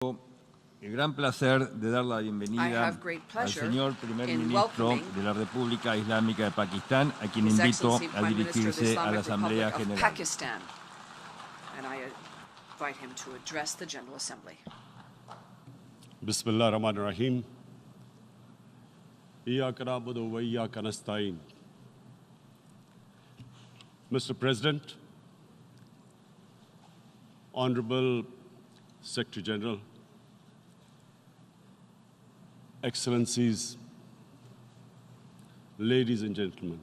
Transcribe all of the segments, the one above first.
El gran placer de dar la bienvenida al señor primer ministro de la República Islámica de Pakistán, a quien invito a dirigirse a la Asamblea General. Bismillah ar-Rahman ar-Rahim. Iyyaka na'budu wa iyyaka nasta'in. Mr. President, Honorable Secretary General, Excellencies, ladies and gentlemen,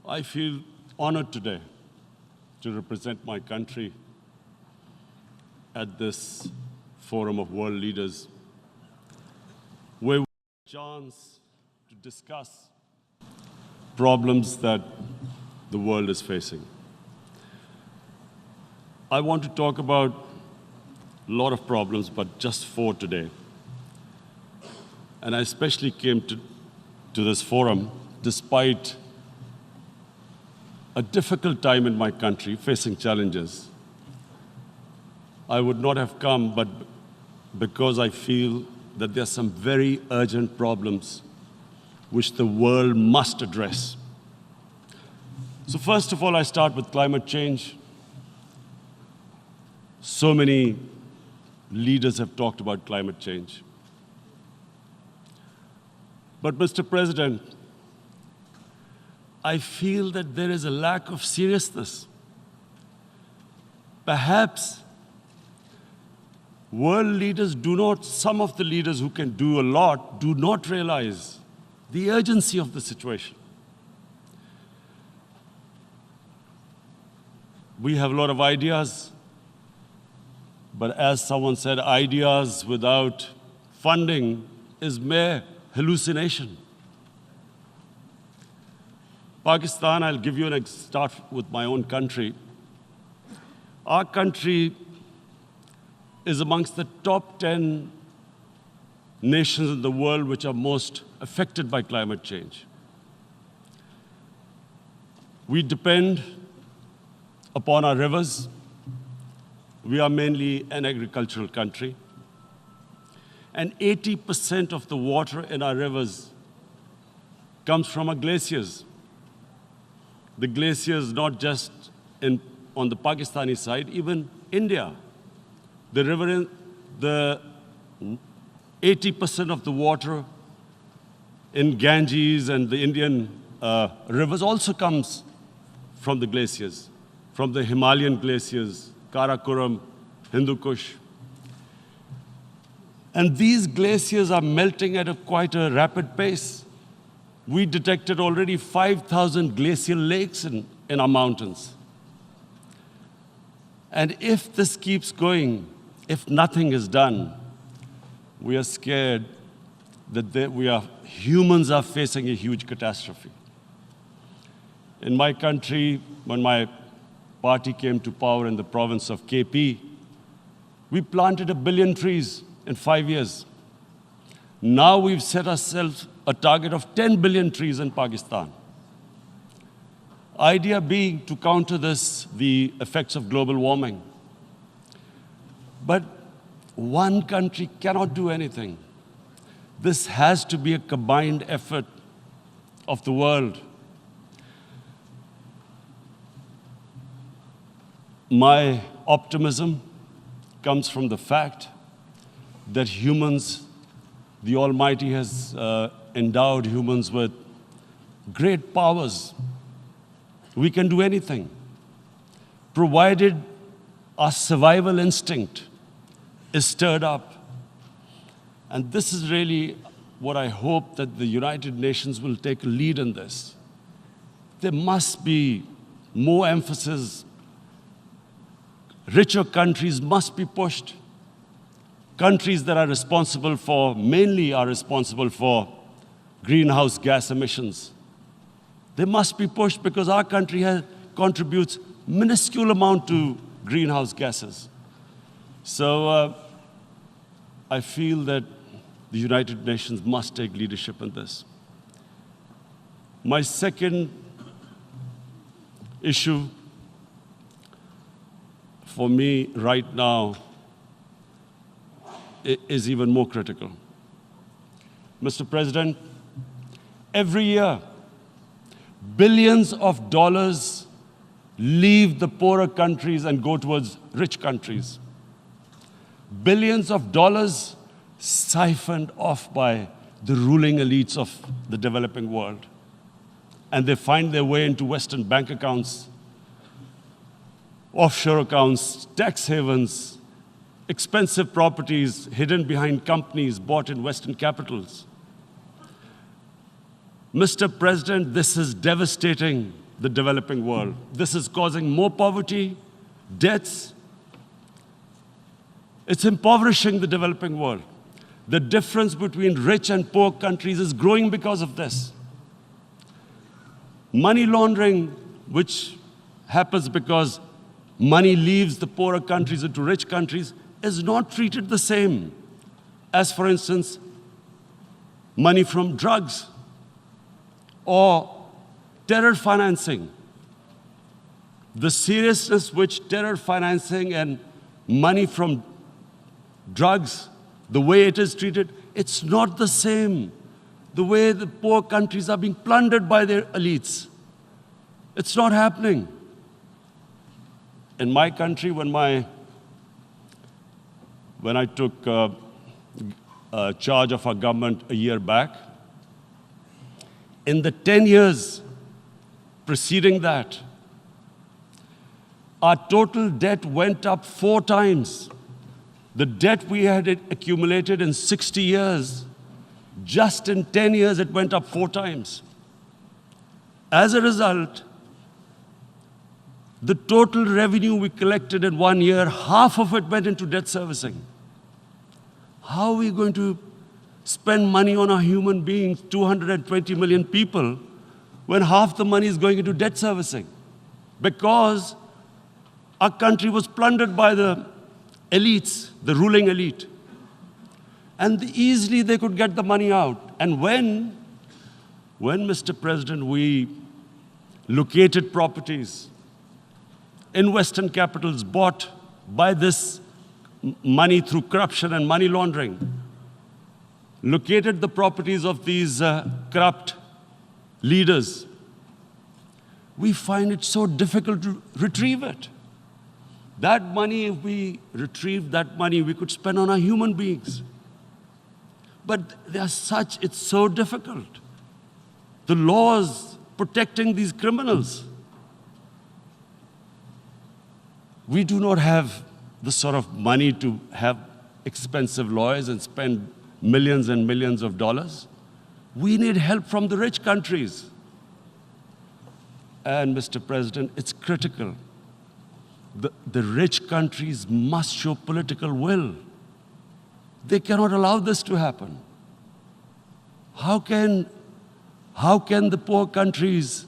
I feel honored today to represent my country at this forum of world leaders, where we have a chance to discuss problems that the world is facing. I want to talk about a lot of problems, but just 4 today. And I especially came to this forum despite a difficult time in my country, facing challenges. I would not have come, but because I feel that there are some very urgent problems which the world must address. So first of all, I start with climate change. So many leaders have talked about climate change. But Mr. President, I feel that there is a lack of seriousness. Perhaps world leaders some of the leaders who can do a lot, do not realize the urgency of the situation. We have a lot of ideas, but as someone said, ideas without funding is mere hallucination. Pakistan, I'll give you start with my own country. Our country is amongst the top 10 nations in the world which are most affected by climate change. We depend upon our rivers. We are mainly an agricultural country. And 80% of the water in our rivers comes from our glaciers. The glaciers, not just on the Pakistani side, even India. The river, the 80% of the water in Ganges and the Indian rivers also comes from the glaciers, from the Himalayan glaciers, Karakoram, Hindu Kush. And these glaciers are melting at quite a rapid pace. We detected already 5,000 glacial lakes in our mountains. And if this keeps going, if nothing is done, we are scared that humans are facing a huge catastrophe. In my country, when my party came to power in the province of KP, we planted 1 billion trees in 5 years. Now we've set ourselves a target of 10 billion trees in Pakistan. Idea being to counter the effects of global warming. But one country cannot do anything. This has to be a combined effort of the world. My optimism comes from the fact that the Almighty has endowed humans with great powers. We can do anything, provided our survival instinct is stirred up. And this is really what I hope that the United Nations will take a lead in this. There must be more emphasis. Richer countries must be pushed. Countries that are mainly responsible for greenhouse gas emissions. They must be pushed because our country contributes minuscule amount to greenhouse gases. So I feel that the United Nations must take leadership in this. My second issue for me right now is even more critical. Mr. President, every year, billions of dollars leave the poorer countries and go towards rich countries. Billions of dollars siphoned off by the ruling elites of the developing world. And they find their way into Western bank accounts, offshore accounts, tax havens, expensive properties hidden behind companies bought in Western capitals. Mr. President, this is devastating the developing world. This is causing more poverty, debts. It's impoverishing the developing world. The difference between rich and poor countries is growing because of this. Money laundering, which happens because money leaves the poorer countries into rich countries, is not treated the same as, for instance, money from drugs or terror financing. The seriousness which terror financing and money from drugs, the way it is treated, it's not the same. The way the poor countries are being plundered by their elites. It's not happening. In my country, when I took charge of our government a year back, in the 10 years preceding that, our total debt went up 4 times. The debt we had accumulated in 60 years, just in 10 years, it went up 4 times. As a result, the total revenue we collected in 1 year, half of it went into debt servicing. How are we going to spend money on our human beings, 220 million people, when half the money is going into debt servicing? Because our country was plundered by the elites, the ruling elite. And easily they could get the money out. And when, Mr. President, we located properties in Western capitals bought by this money through corruption and money laundering, located the properties of these corrupt leaders, we find it so difficult to retrieve it. That money, if we retrieved that money, we could spend on our human beings. But it's so difficult. The laws protecting these criminals. We do not have the sort of money to have expensive lawyers and spend millions and millions of dollars. We need help from the rich countries. And Mr. President, it's critical. The rich countries must show political will. They cannot allow this to happen. How can the poor countries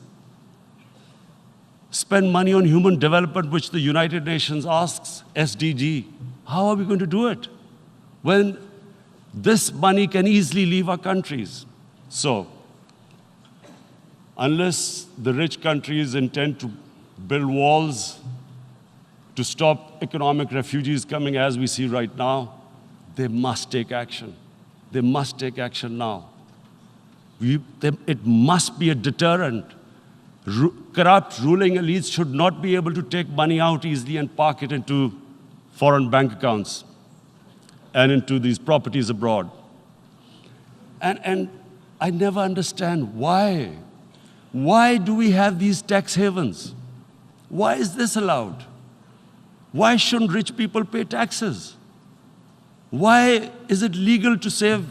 spend money on human development, which the United Nations asks, SDG? How are we going to do it when this money can easily leave our countries? So, unless the rich countries intend to build walls to stop economic refugees coming as we see right now, they must take action. They must take action now. It must be a deterrent. Corrupt ruling elites should not be able to take money out easily and park it into foreign bank accounts and into these properties abroad. And I never understand why. Why do we have these tax havens? Why is this allowed? Why shouldn't rich people pay taxes? Why is it legal to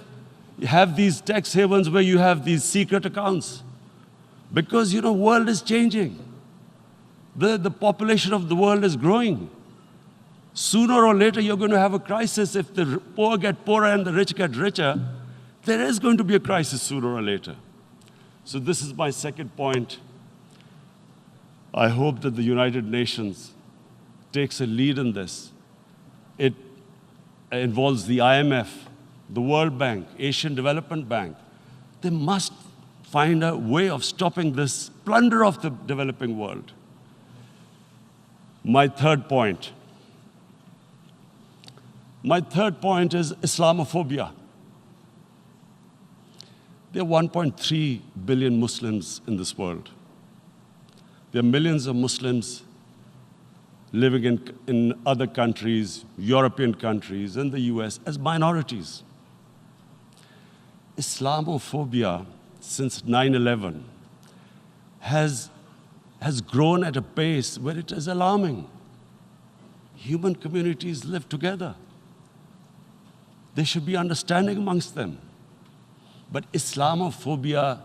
have these tax havens where you have these secret accounts? Because, the world is changing. The population of the world is growing. Sooner or later, you're going to have a crisis. If the poor get poorer and the rich get richer, there is going to be a crisis sooner or later. So this is my second point. I hope that the United Nations takes a lead in this. It involves the IMF, the World Bank, Asian Development Bank. They must find a way of stopping this plunder of the developing world. My third point. My third point is Islamophobia. There are 1.3 billion Muslims in this world. There are millions of Muslims living in other countries, European countries, in the US, as minorities. Islamophobia, since 9/11, has grown at a pace where it is alarming. Human communities live together. There should be understanding amongst them. But Islamophobia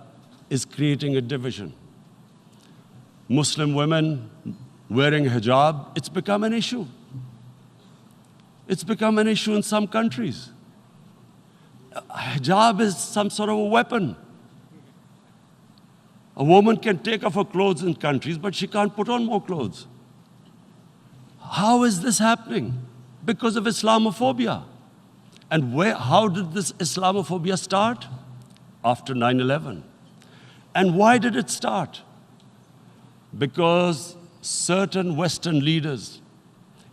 is creating a division. Muslim women wearing hijab, it's become an issue. It's become an issue in some countries. Hijab is some sort of a weapon. A woman can take off her clothes in countries, but she can't put on more clothes. How is this happening? Because of Islamophobia. And how did this Islamophobia start? After 9/11. And why did it start? Because certain Western leaders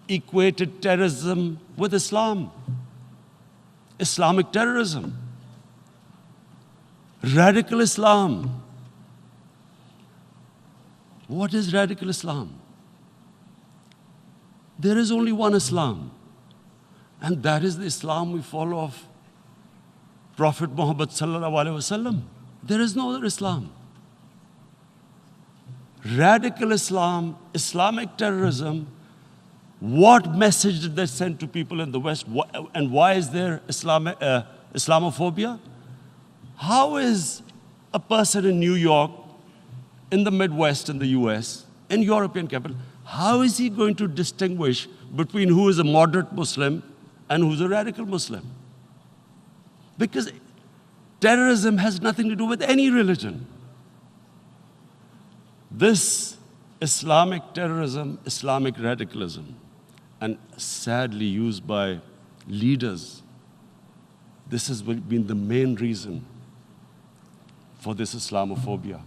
equated terrorism with Islam. Islamic terrorism. Radical Islam. What is radical Islam? There is only one Islam, and that is the Islam we follow of Prophet Muhammad sallallahu alaihi wasallam. There is no other Islam. Radical Islam, Islamic terrorism, what message did they send to people in the West? And why is there Islamophobia? How is a person in New York, in the Midwest, in the US, in European capital, how is he going to distinguish between who is a moderate Muslim and who's a radical Muslim? Because terrorism has nothing to do with any religion. This Islamic terrorism, Islamic radicalism, and sadly used by leaders, this has been the main reason for this Islamophobia.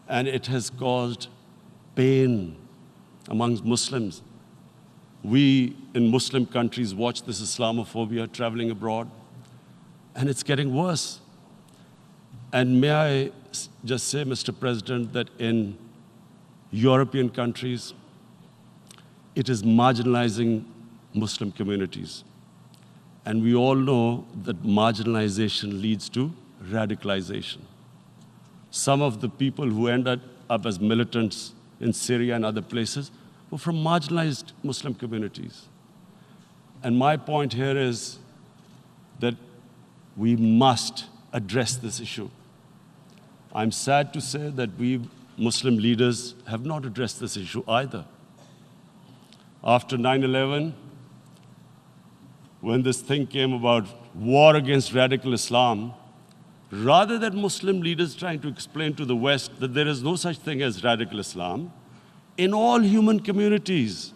And it has caused pain amongst Muslims. We in Muslim countries watch this Islamophobia traveling abroad, and it's getting worse. And may I just say, Mr. President, that in European countries, it is marginalizing Muslim communities. And we all know that marginalization leads to radicalization. Some of the people who ended up as militants in Syria and other places were from marginalized Muslim communities. And my point here is that we must address this issue. I'm sad to say that we Muslim leaders have not addressed this issue either. After 9/11, when this thing came about war against radical Islam, rather than Muslim leaders trying to explain to the West that there is no such thing as radical Islam, in all human communities,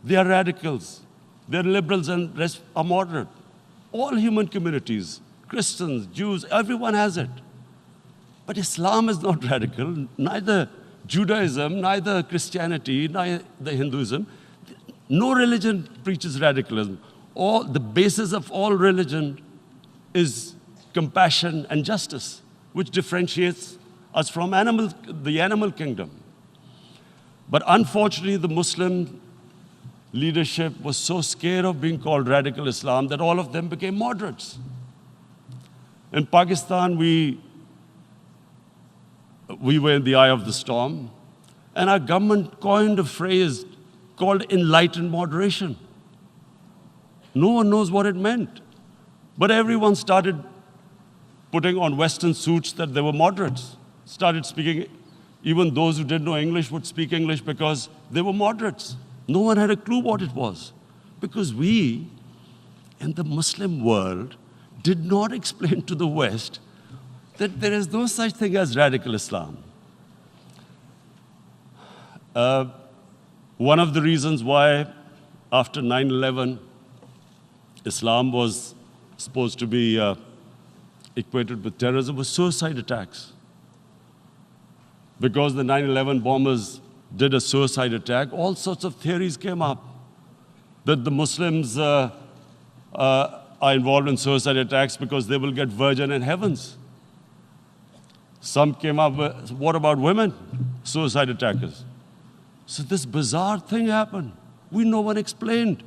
they are radicals. They're liberals and rest are moderate. All human communities, Christians, Jews, everyone has it. But Islam is not radical, neither Judaism, neither Christianity, neither Hinduism. No religion preaches radicalism. The basis of all religion is compassion and justice, which differentiates us from the animal kingdom. But unfortunately, the Muslim leadership was so scared of being called radical Islam that all of them became moderates. In Pakistan, we were in the eye of the storm, and our government coined a phrase called enlightened moderation. No one knows what it meant, but everyone started putting on Western suits that they were moderates, started speaking. Even those who didn't know English would speak English because they were moderates. No one had a clue what it was, because we, in the Muslim world, did not explain to the West that there is no such thing as radical Islam. One of the reasons why, after 9/11, Islam was supposed to be equated with terrorism was suicide attacks. Because the 9/11 bombers did a suicide attack, all sorts of theories came up that the Muslims are involved in suicide attacks because they will get virgin in heavens. Some came up with, what about women, suicide attackers? So this bizarre thing happened. No one explained.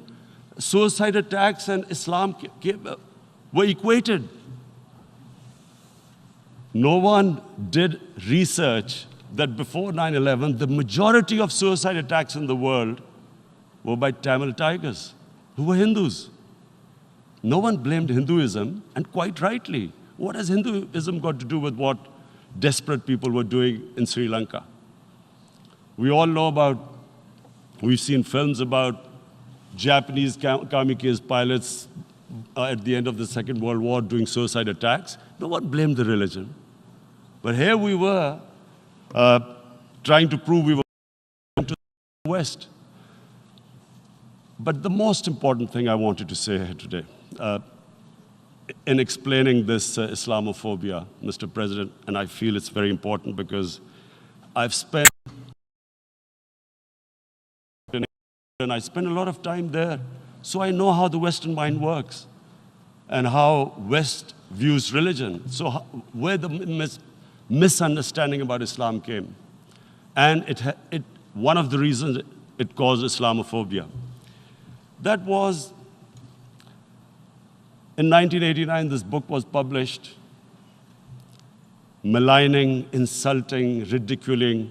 Suicide attacks and Islam were equated. No one did research that before 9/11, the majority of suicide attacks in the world were by Tamil tigers, who were Hindus. No one blamed Hinduism, and quite rightly. What has Hinduism got to do with what desperate people were doing in Sri Lanka? We all know about, we've seen films about Japanese kamikaze pilots at the end of the Second World War doing suicide attacks. No one blamed the religion. But here we were trying to prove we were going to the West. But the most important thing I wanted to say here today, in explaining this Islamophobia, Mr. President, and I feel it's very important because I've spent a lot of time there, so I know how the Western mind works and how West views religion. So where the misunderstanding about Islam came. And one of the reasons it caused Islamophobia. That was, in 1989, this book was published, maligning, insulting, ridiculing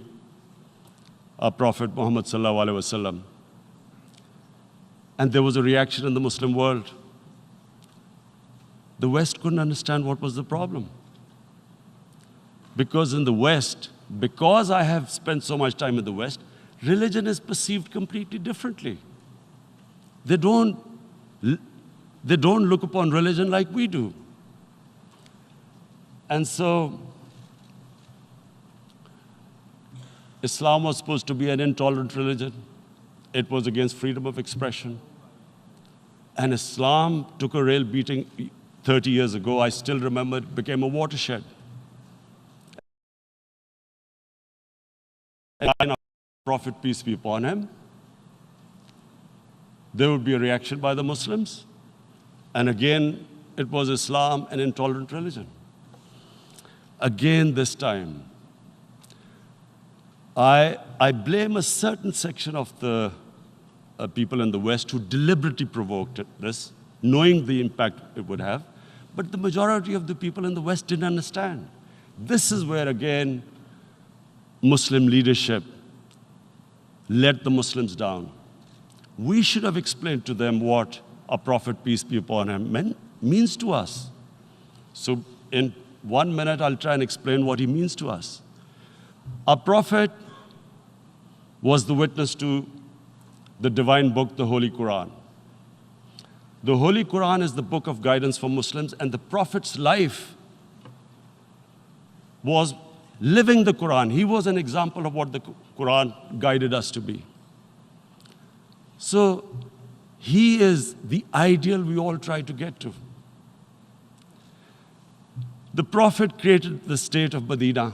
our Prophet Muhammad sallallahu alaihi wasallam. And there was a reaction in the Muslim world. The West couldn't understand what was the problem. Because in the West, because I have spent so much time in the West, religion is perceived completely differently. They don't look upon religion like we do. And so, Islam was supposed to be an intolerant religion. It was against freedom of expression. And Islam took a real beating 30 years ago. I still remember it became a watershed. And Prophet, peace be upon him, there would be a reaction by the Muslims. And again, it was Islam, an intolerant religion. Again, this time, I blame a certain section of the people in the West who deliberately provoked this, knowing the impact it would have. But the majority of the people in the West didn't understand. This is where, again, Muslim leadership let the Muslims down. We should have explained to them what our Prophet, peace be upon him, means to us. So in 1 minute, I'll try and explain what he means to us. Our Prophet was the witness to the divine book, the Holy Quran. The Holy Quran is the book of guidance for Muslims, and the Prophet's life was living the Quran. He was an example of what the Quran guided us to be. So he is the ideal we all try to get to. The Prophet created the state of Medina,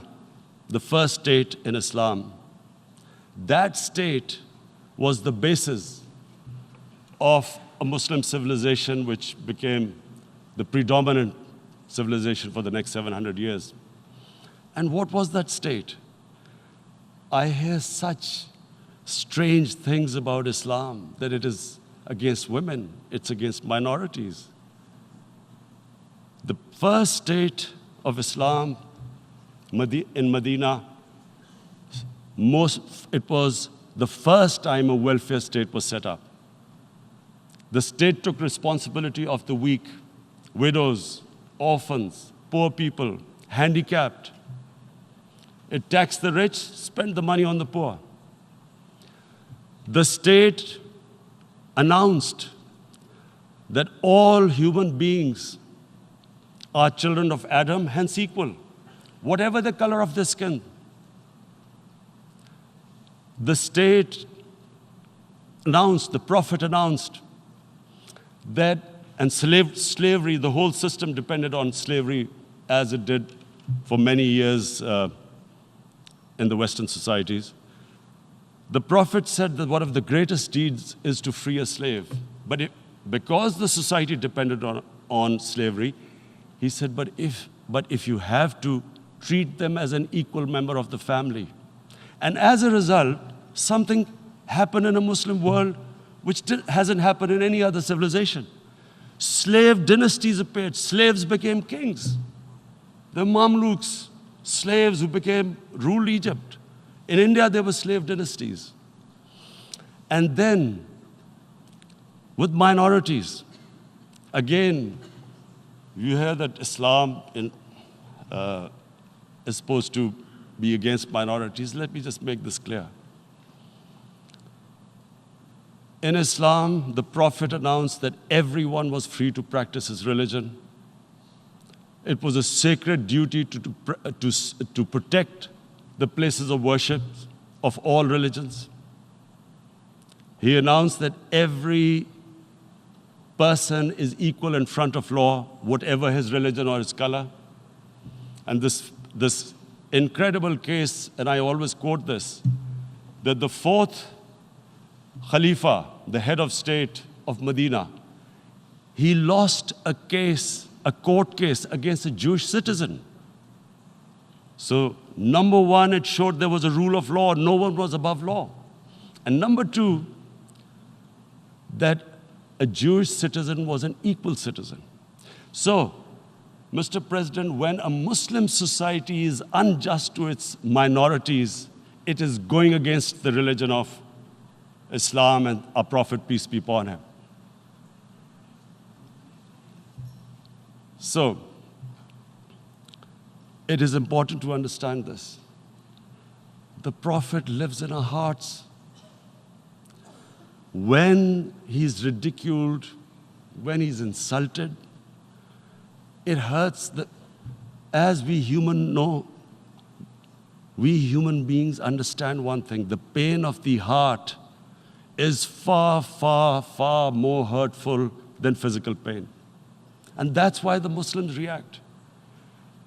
the first state in Islam. That state was the basis of a Muslim civilization which became the predominant civilization for the next 700 years. And what was that state? I hear such strange things about Islam, that it is against women, it's against minorities. The first state of Islam in Medina, it was the first time a welfare state was set up. The state took responsibility of the weak, widows, orphans, poor people, handicapped. It taxed the rich, spent the money on the poor. The state announced that all human beings are children of Adam, hence equal, whatever the color of their skin. The state announced, the Prophet announced that, and slavery, the whole system depended on slavery as it did for many years in the Western societies. The Prophet said that one of the greatest deeds is to free a slave. But because the society depended on slavery, he said, but if you have to, treat them as an equal member of the family. And as a result, something happened in a Muslim world which hasn't happened in any other civilization. Slave dynasties appeared. Slaves became kings. The Mamluks, slaves who ruled Egypt. In India, there were slave dynasties. And then, with minorities, again, you hear that Islam is supposed to be against minorities. Let me just make this clear. In Islam, the Prophet announced that everyone was free to practice his religion. It was a sacred duty to protect the places of worship of all religions. He announced that every person is equal in front of law, whatever his religion or his color. And this incredible case, and I always quote this, that the fourth Khalifa, the head of state of Medina, he lost a court case against a Jewish citizen. So, number one, it showed there was a rule of law, no one was above law. And number two, that a Jewish citizen was an equal citizen. So, Mr. President, when a Muslim society is unjust to its minorities, it is going against the religion of Islam and our Prophet, peace be upon him. So, it is important to understand this. The Prophet lives in our hearts. When he's ridiculed, when he's insulted, it hurts. As we human beings understand one thing, the pain of the heart is far, far, far more hurtful than physical pain. And that's why the Muslims react.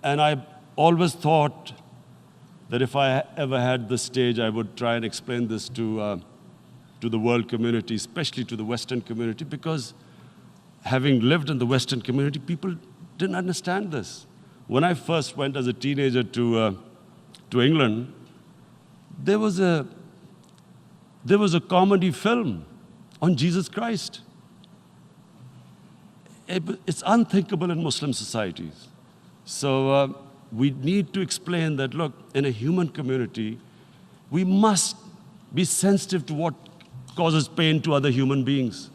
And I always thought that if I ever had the stage, I would try and explain this to the world community, especially to the Western community, because having lived in the Western community, people didn't understand this. When I first went as a teenager to England, there was a comedy film on Jesus Christ. It's unthinkable in Muslim societies. So we need to explain that, look, in a human community, we must be sensitive to what causes pain to other human beings.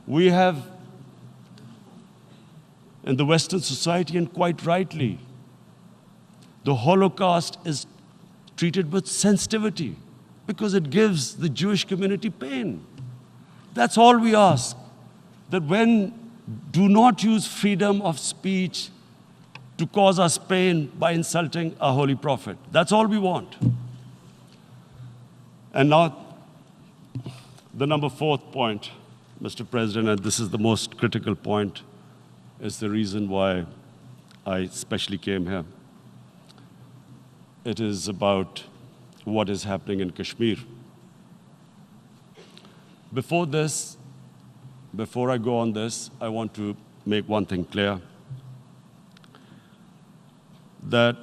We have, in the Western society, and quite rightly, the Holocaust is treated with sensitivity because it gives the Jewish community pain. That's all we ask, that do not use freedom of speech to cause us pain by insulting our Holy Prophet. That's all we want. And now, the number fourth point, Mr. President, and this is the most critical point, is the reason why I especially came here. It is about what is happening in Kashmir. Before I go on this, I want to make one thing clear, that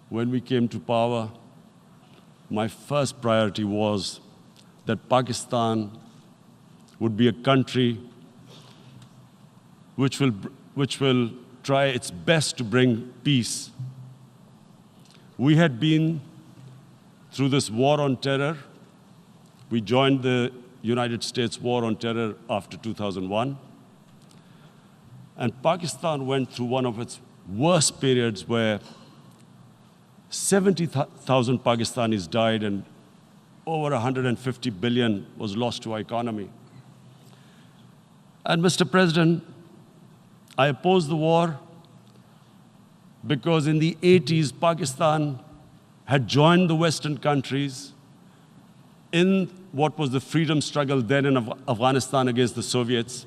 when we came to power, my first priority was that Pakistan would be a country which will try its best to bring peace. We had been through this war on terror. We joined the United States war on terror after 2001. And Pakistan went through one of its worst periods where 70,000 Pakistanis died and over 150 billion was lost to our economy. And Mr. President, I opposed the war because in the 80s, Pakistan had joined the Western countries in what was the freedom struggle then in Afghanistan against the Soviets.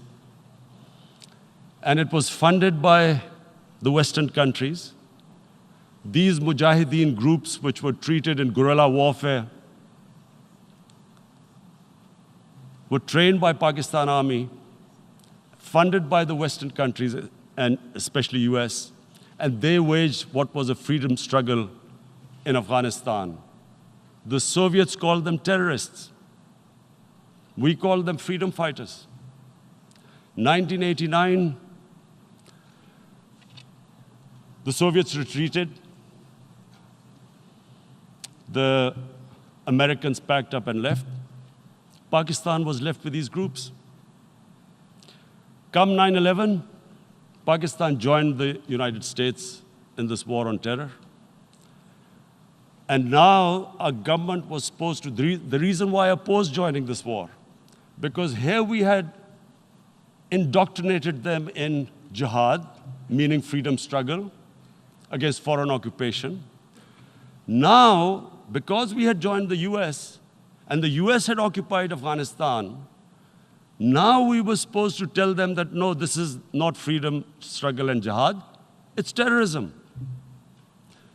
And it was funded by the Western countries. These Mujahideen groups, which were treated in guerrilla warfare, were trained by Pakistan Army, funded by the Western countries, and especially US, and they waged what was a freedom struggle in Afghanistan. The Soviets called them terrorists. We called them freedom fighters. 1989, the Soviets retreated. The Americans packed up and left. Pakistan was left with these groups. Come 9/11, Pakistan joined the United States in this war on terror. And now our government was supposed to, the reason why I opposed joining this war, because here we had indoctrinated them in jihad, meaning freedom struggle against foreign occupation. Now, because we had joined the US, and the US had occupied Afghanistan, now we were supposed to tell them that, no, this is not freedom struggle and jihad, it's terrorism.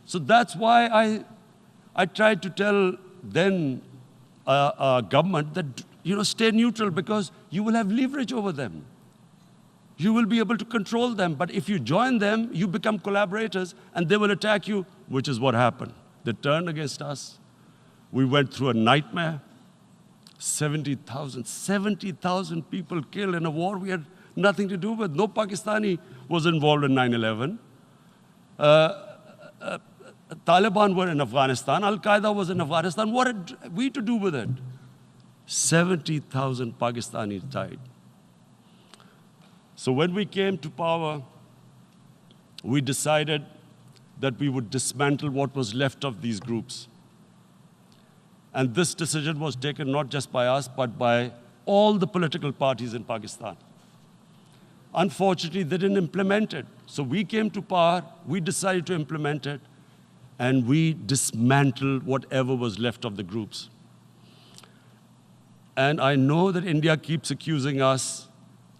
So that's why I tried to tell then government that, stay neutral, because you will have leverage over them. You will be able to control them. But if you join them, you become collaborators, and they will attack you, which is what happened. They turned against us. We went through a nightmare. 70,000 people killed in a war we had nothing to do with. No Pakistani was involved in 9/11. Taliban were in Afghanistan. Al-Qaeda was in Afghanistan. What had we to do with it? 70,000 Pakistanis died. So when we came to power, we decided that we would dismantle what was left of these groups. And this decision was taken not just by us, but by all the political parties in Pakistan. Unfortunately, they didn't implement it. So we came to power, we decided to implement it, and we dismantled whatever was left of the groups. And I know that India keeps accusing us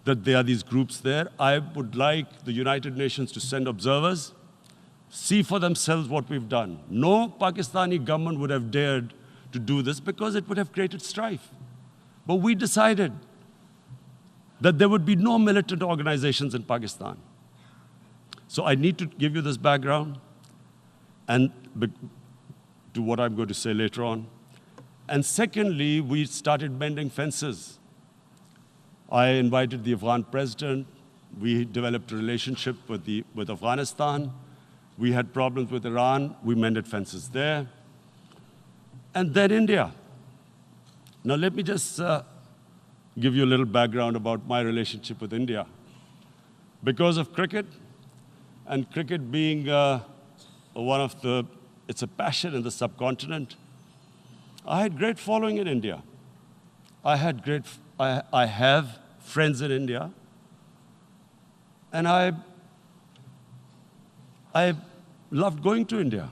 that there are these groups there. I would like the United Nations to send observers, see for themselves what we've done. No Pakistani government would have dared to do this because it would have created strife. But we decided that there would be no militant organizations in Pakistan. So I need to give you this background and to what I'm going to say later on. And secondly, we started mending fences. I invited the Afghan president. We developed a relationship with Afghanistan. We had problems with Iran. We mended fences there. And then India. Now let me just give you a little background about my relationship with India. Because of cricket, and cricket being it's a passion in the subcontinent, I had great following in India. I have friends in India, and I loved going to India.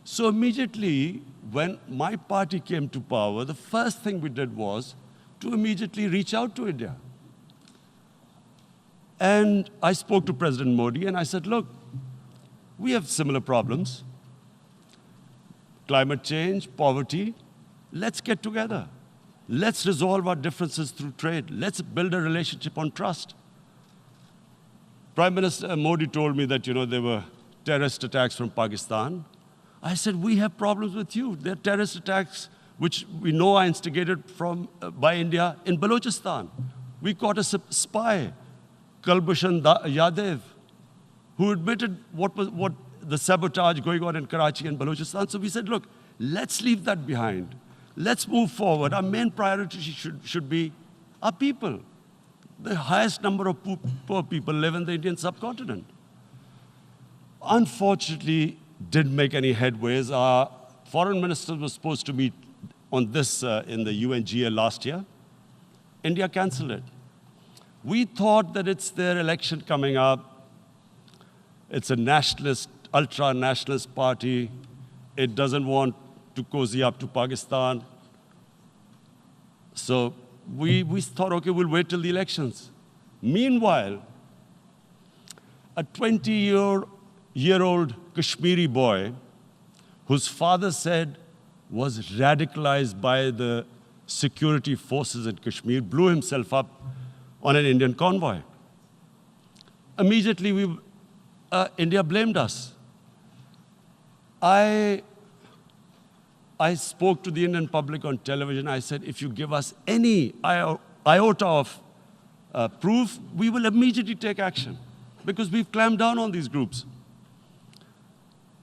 So immediately, when my party came to power, the first thing we did was to immediately reach out to India. And I spoke to President Modi, and I said, look, we have similar problems. Climate change, poverty, let's get together. Let's resolve our differences through trade. Let's build a relationship on trust. Prime Minister Modi told me that, there were terrorist attacks from Pakistan. I said, we have problems with you. There are terrorist attacks which we know are instigated by India in Balochistan. We caught a spy, Kulbhushan Yadav, who admitted what the sabotage going on in Karachi and Balochistan. So we said, look, let's leave that behind. Let's move forward. Our main priority should be our people. The highest number of poor people live in the Indian subcontinent. Unfortunately, didn't make any headways. Our foreign ministers were supposed to meet on this in the UNGA last year. India canceled it. We thought that it's their election coming up. It's a nationalist, ultra-nationalist party. It doesn't want to cozy up to Pakistan. So we thought, okay, we'll wait till the elections. Meanwhile, a 20-year-old Kashmiri boy, whose father said was radicalized by the security forces in Kashmir, blew himself up on an Indian convoy. Immediately, India blamed us. I spoke to the Indian public on television. I said, if you give us any iota of proof, we will immediately take action, because we've clamped down on these groups.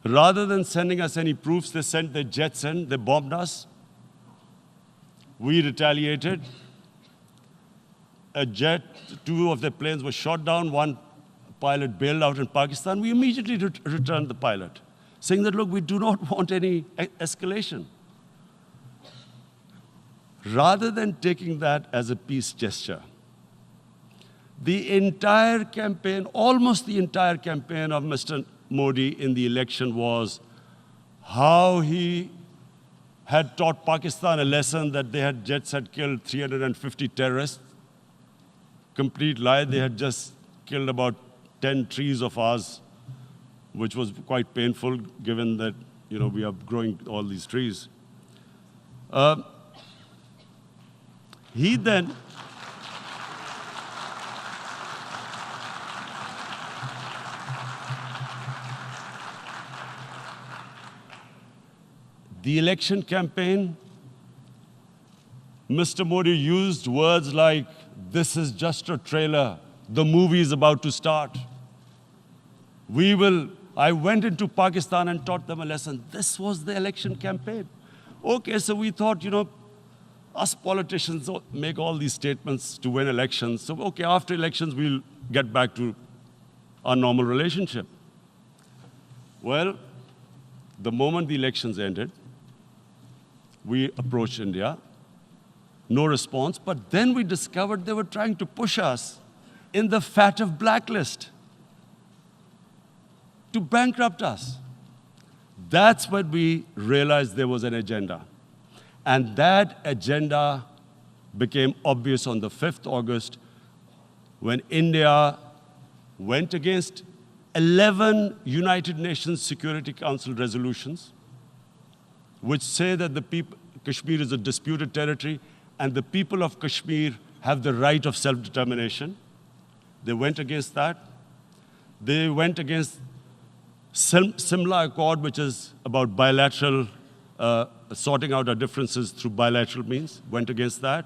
Rather than sending us any proofs, they sent their jets in, they bombed us. We retaliated. A jet, 2 of their planes were shot down, 1 pilot bailed out in Pakistan. We immediately returned the pilot, saying that, look, we do not want any escalation. Rather than taking that as a peace gesture, the entire campaign, almost the entire campaign of Mr. Modi in the election was how he had taught Pakistan a lesson that jets had killed 350 terrorists. Complete lie. They had just killed about 10 trees of ours, which was quite painful given that, we are growing all these trees. He then the election campaign, Mr. Modi used words like, this is just a trailer, the movie is about to start. I went into Pakistan and taught them a lesson. This was the election campaign. Okay, so we thought, us politicians make all these statements to win elections. So, okay, after elections, we'll get back to our normal relationship. Well, the moment the elections ended, we approached India, no response, but then we discovered they were trying to push us in the FATF blacklist to bankrupt us. That's when we realized there was an agenda. And that agenda became obvious on the 5th August when India went against 11 United Nations Security Council resolutions, which say that Kashmir is a disputed territory and the people of Kashmir have the right of self-determination. They went against that. They went against Simla Accord, which is about bilateral, sorting out our differences through bilateral means, went against that.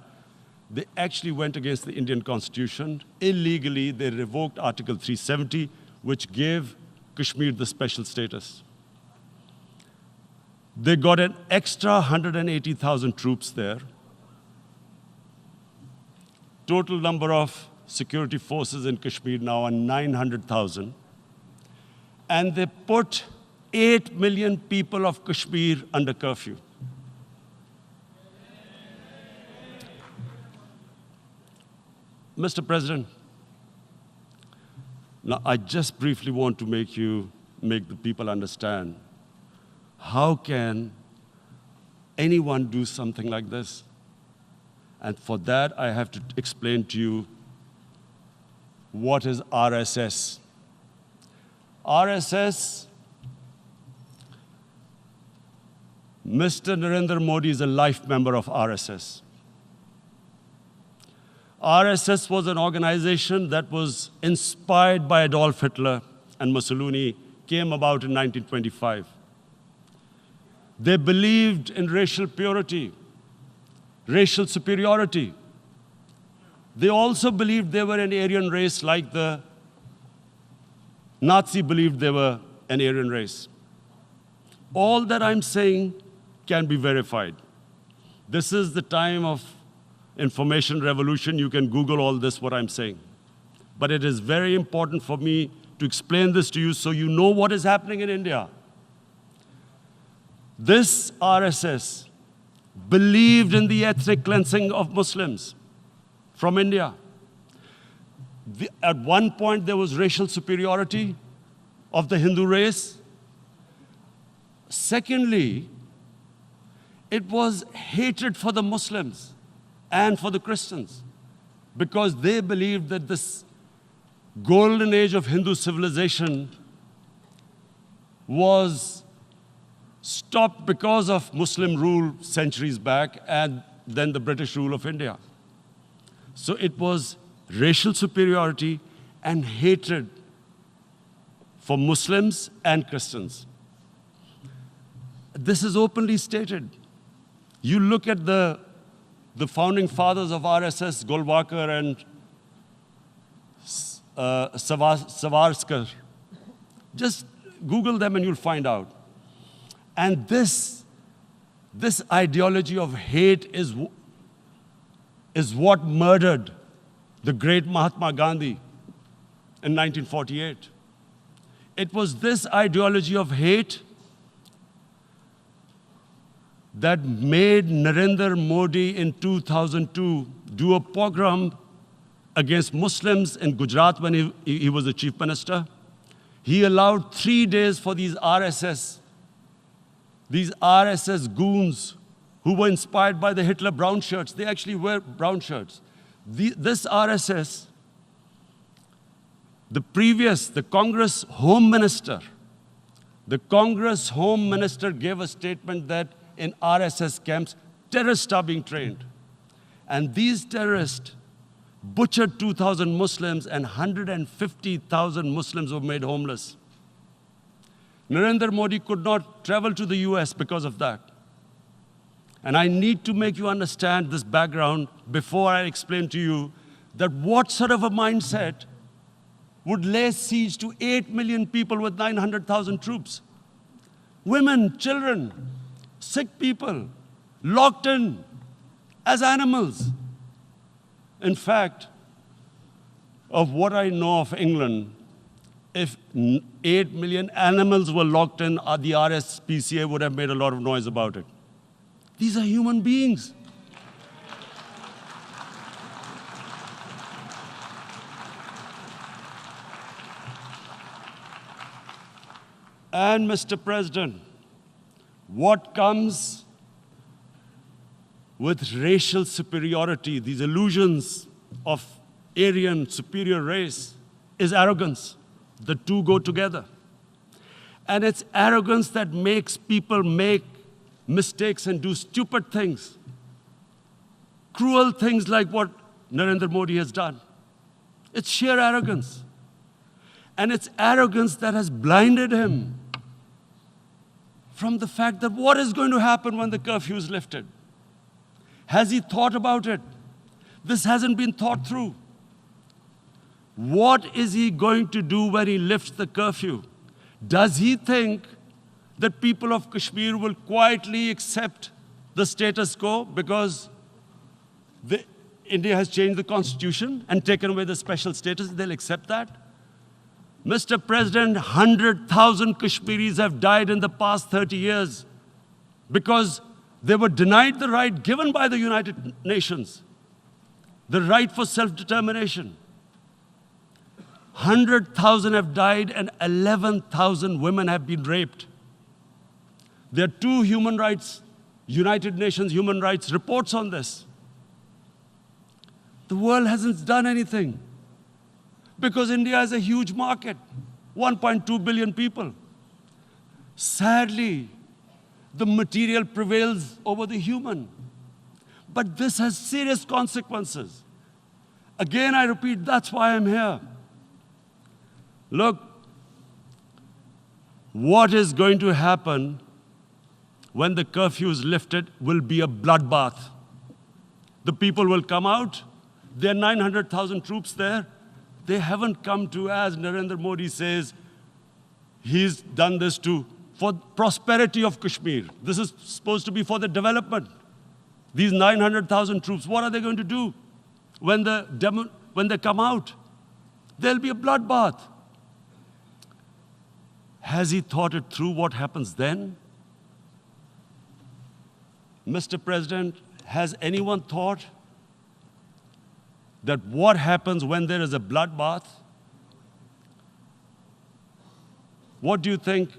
They actually went against the Indian Constitution. Illegally, they revoked Article 370, which gave Kashmir the special status. They got an extra 180,000 troops there. Total number of security forces in Kashmir now are 900,000. And they put 8 million people of Kashmir under curfew. Mr. President, now I just briefly want to make the people understand, how can anyone do something like this? And for that, I have to explain to you what is RSS. RSS, Mr. Narendra Modi is a life member of RSS. RSS was an organization that was inspired by Adolf Hitler and Mussolini, came about in 1925. They believed in racial purity, racial superiority. They also believed they were an Aryan race like the Nazi believed they were an Aryan race. All that I'm saying can be verified. This is the time of information revolution. You can Google all this, what I'm saying. But it is very important for me to explain this to you so you know what is happening in India. This RSS believed in the ethnic cleansing of Muslims from India. At one point, there was racial superiority of the Hindu race. Secondly, it was hatred for the Muslims and for the Christians, because they believed that this golden age of Hindu civilization was stopped because of Muslim rule centuries back, and than the British rule of India. So it was racial superiority and hatred for Muslims and Christians. This is openly stated. You look at the founding fathers of RSS, Golwalkar and Savarkar. Just Google them and you'll find out. And this ideology of hate is what murdered the great Mahatma Gandhi in 1948. It was this ideology of hate that made Narendra Modi in 2002 do a pogrom against Muslims in Gujarat when he was the chief minister. He allowed 3 days for these RSS goons who were inspired by the Hitler brown shirts. They actually wear brown shirts. This RSS, the Congress Home Minister gave a statement that in RSS camps, terrorists are being trained. And these terrorists butchered 2,000 Muslims and 150,000 Muslims were made homeless. Narendra Modi could not travel to the US because of that. And I need to make you understand this background before I explain to you that what sort of a mindset would lay siege to 8 million people with 900,000 troops. Women, children, sick people, locked in as animals. In fact, of what I know of England, if 8 million animals were locked in, the RSPCA would have made a lot of noise about it. These are human beings. And Mr. President, what comes with racial superiority, these illusions of Aryan superior race, is arrogance. The two go together. And it's arrogance that makes people make mistakes and do stupid things. Cruel things like what Narendra Modi has done. It's sheer arrogance. And it's arrogance that has blinded him from the fact that what is going to happen when the curfew is lifted? Has he thought about it? This hasn't been thought through. What is he going to do when he lifts the curfew? Does he think that people of Kashmir will quietly accept the status quo because India has changed the constitution and taken away the special status? They'll accept that? Mr. President, 100,000 Kashmiris have died in the past 30 years because they were denied the right given by the United Nations, the right for self-determination. 100,000 have died and 11,000 women have been raped. There are 2 United Nations human rights reports on this. The world hasn't done anything because India is a huge market, 1.2 billion people. Sadly, the material prevails over the human. But this has serious consequences. Again, I repeat, that's why I'm here. Look, what is going to happen when the curfew is lifted will be a bloodbath. The people will come out. There are 900,000 troops there. They haven't come to, as Narendra Modi says, he's done this for prosperity of Kashmir. This is supposed to be for the development. These 900,000 troops, what are they going to do when they come out? There'll be a bloodbath. Has he thought it through what happens then? Mr. President, has anyone thought that what happens when there is a bloodbath? What do you think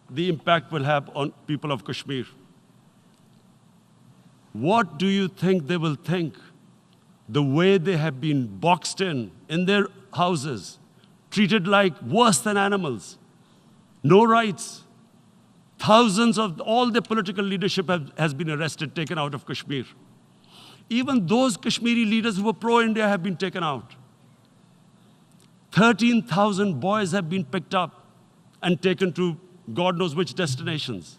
the impact will have on people of Kashmir? What do you think they will think? The way they have been boxed in their houses, treated like worse than animals, no rights. Thousands of all the political leadership has been arrested, taken out of Kashmir. Even those Kashmiri leaders who were pro-India have been taken out. 13,000 boys have been picked up and taken to God knows which destinations.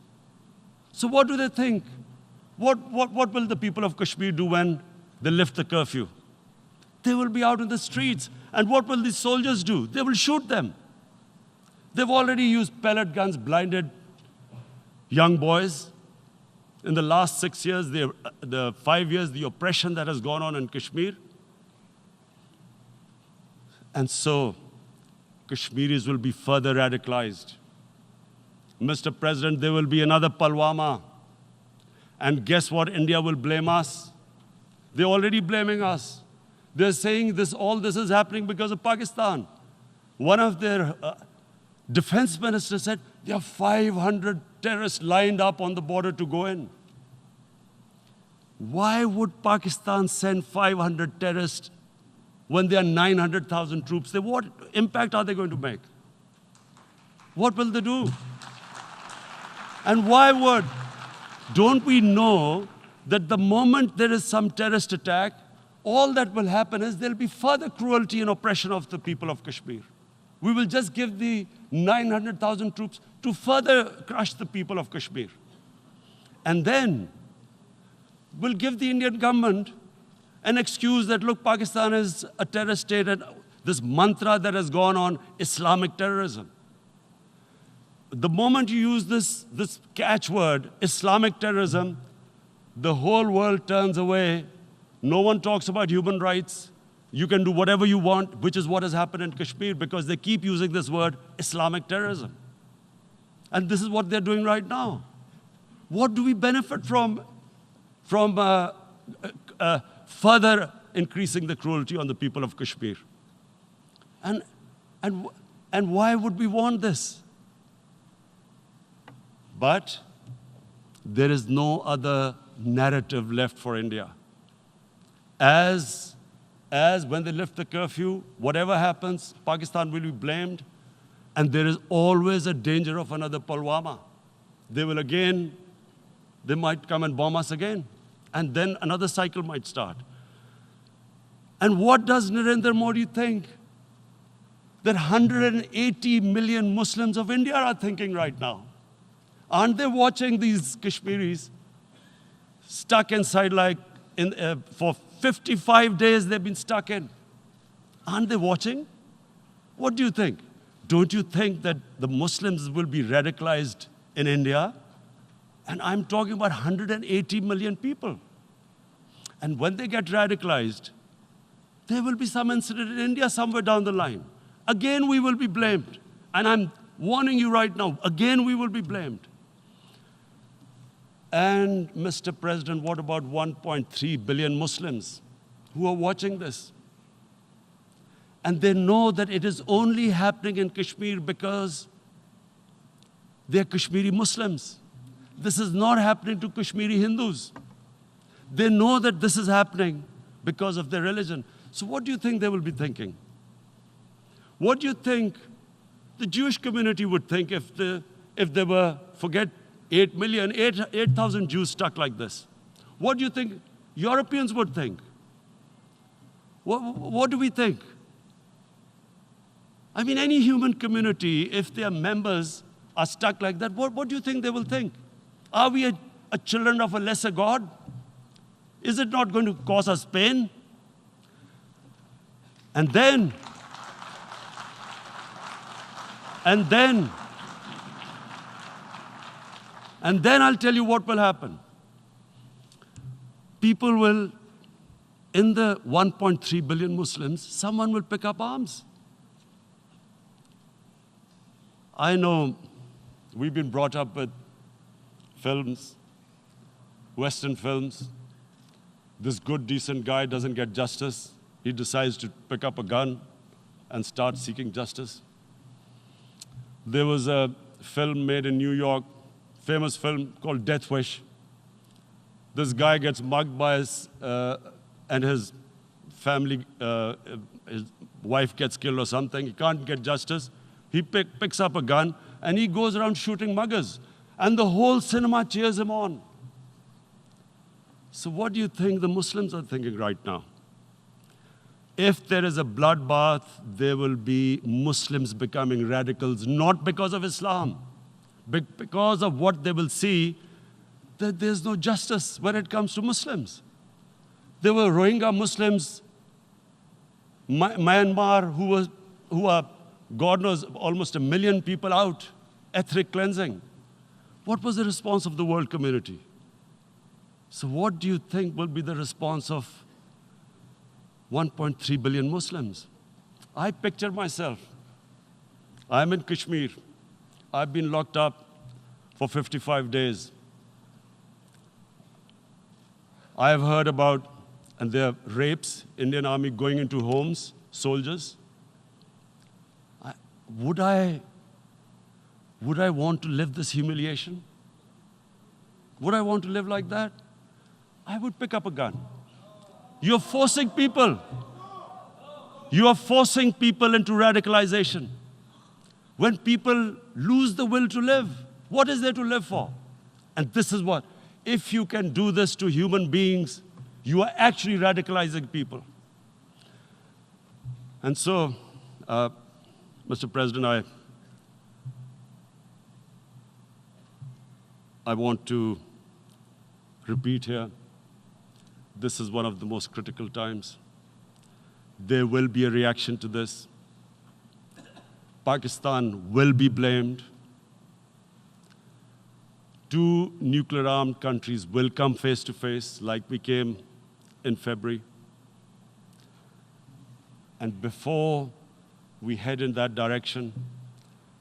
So what do they think? What will the people of Kashmir do when they lift the curfew? They will be out in the streets. And what will these soldiers do? They will shoot them. They've already used pellet guns, blinded young boys. In the last 6 years, the 5 years, the oppression that has gone on in Kashmir. And so, Kashmiris will be further radicalized. Mr. President, there will be another Pulwama. And guess what? India will blame us. They're already blaming us. They're saying all this is happening because of Pakistan. One of their defense ministers said, there are 500 terrorists lined up on the border to go in. Why would Pakistan send 500 terrorists when there are 900,000 troops? What impact are they going to make? What will they do? And don't we know that the moment there is some terrorist attack, all that will happen is there'll be further cruelty and oppression of the people of Kashmir. We will just give the 900,000 troops to further crush the people of Kashmir. And then we'll give the Indian government an excuse that, look, Pakistan is a terrorist state, and this mantra that has gone on, Islamic terrorism. The moment you use this catchword, Islamic terrorism, the whole world turns away. No one talks about human rights. You can do whatever you want, which is what has happened in Kashmir, because they keep using this word, Islamic terrorism. And this is what they're doing right now. What do we benefit from further increasing the cruelty on the people of Kashmir? And why would we want this? But there is no other narrative left for India. As when they lift the curfew, whatever happens, Pakistan will be blamed, and there is always a danger of another Pulwama. They might come and bomb us again, and then another cycle might start. And what does Narendra Modi think? That 180 million Muslims of India are thinking right now. Aren't they watching these Kashmiris stuck inside for 55 days they've been stuck in? Aren't they watching? What do you think? Don't you think that the Muslims will be radicalized in India? And I'm talking about 180 million people. And when they get radicalized, there will be some incident in India somewhere down the line. Again, we will be blamed. And I'm warning you right now, again, we will be blamed. And Mr. President, what about 1.3 billion Muslims who are watching this? And they know that it is only happening in Kashmir because they're Kashmiri Muslims. This is not happening to Kashmiri Hindus. They know that this is happening because of their religion. So what do you think they will be thinking? What do you think the Jewish community would think if they were, forget 8,000 Jews stuck like this? What do you think Europeans would think? What do we think? I mean, any human community, if their members are stuck like that, what do you think they will think? Are we a children of a lesser God? Is it not going to cause us pain? And then I'll tell you what will happen. People will, in the 1.3 billion Muslims, someone will pick up arms. I know we've been brought up with films, Western films. This good, decent guy doesn't get justice. He decides to pick up a gun and start seeking justice. There was a film made in New York, famous film called Death Wish. This guy gets mugged by and his family, his wife gets killed or something. He can't get justice. He picks up a gun and he goes around shooting muggers. And the whole cinema cheers him on. So what do you think the Muslims are thinking right now? If there is a bloodbath, there will be Muslims becoming radicals, not because of Islam, but because of what they will see, that there's no justice when it comes to Muslims. There were Rohingya Muslims, Myanmar, who are, God knows, almost 1 million people out, ethnic cleansing. What was the response of the world community? So what do you think will be the response of 1.3 billion Muslims? I picture myself. I'm in Kashmir. I've been locked up for 55 days. I have heard about, and there are rapes, Indian Army going into homes, soldiers. Would I want to live this humiliation? Would I want to live like that? I would pick up a gun. You're forcing people. You are forcing people into radicalization. When people lose the will to live, what is there to live for? And this is what, if you can do this to human beings, you are actually radicalizing people. And so, Mr. President, I want to repeat here, this is one of the most critical times. There will be a reaction to this. Pakistan will be blamed. 2 nuclear-armed countries will come face to face like we came in February. And before we head in that direction,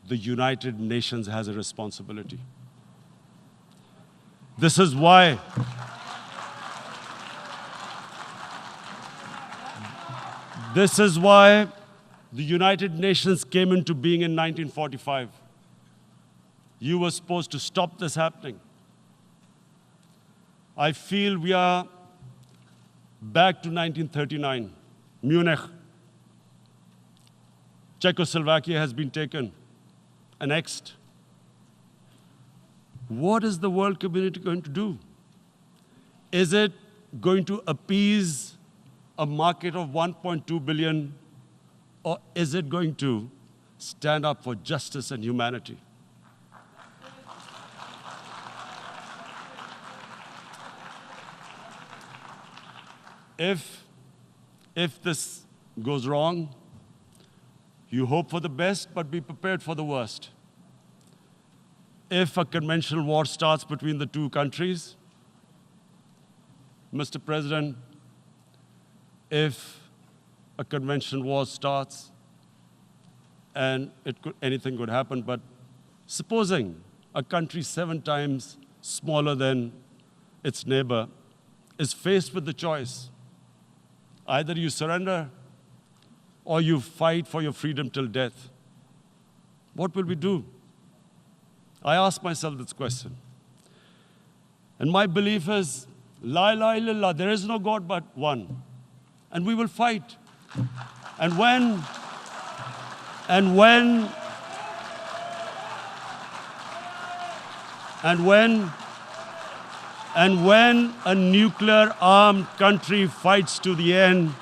the United Nations has a responsibility. This is why the United Nations came into being in 1945. You were supposed to stop this happening. I feel we are back to 1939, Munich. Czechoslovakia has been taken, annexed. What is the world community going to do? Is it going to appease a market of 1.2 billion, or is it going to stand up for justice and humanity? If this goes wrong, you hope for the best, but be prepared for the worst. If a conventional war starts between the 2 countries, Mr. President, if a conventional war starts, and anything could happen, but supposing a country 7 times smaller than its neighbor is faced with the choice, either you surrender or you fight for your freedom till death, what will we do? I ask myself this question. And my belief is, La ilaha illallah, there is no God but one. And we will fight. And when a nuclear-armed country fights to the end,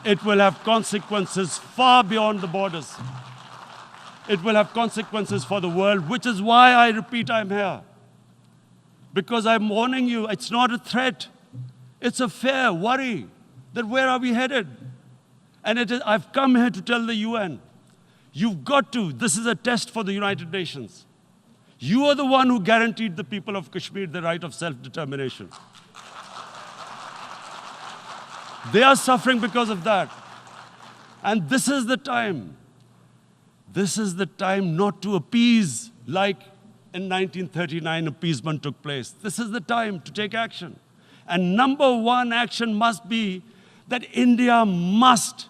it will have consequences far beyond the borders. It will have consequences for the world, which is why I repeat I'm here. Because I'm warning you, it's not a threat. It's a fair worry that where are we headed? And I've come here to tell the UN, you've got to, this is a test for the United Nations. You are the one who guaranteed the people of Kashmir the right of self-determination. They are suffering because of that. And this is the time. This is the time not to appease like in 1939 appeasement took place. This is the time to take action. And number 1 action must be that India must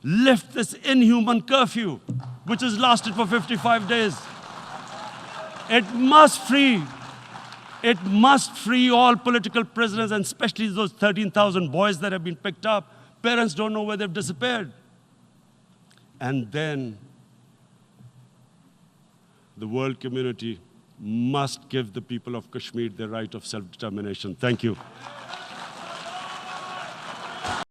lift this inhuman curfew, which has lasted for 55 days. It must free all political prisoners, and especially those 13,000 boys that have been picked up. Parents don't know where they've disappeared. And then the world community must give the people of Kashmir the right of self-determination. Thank you.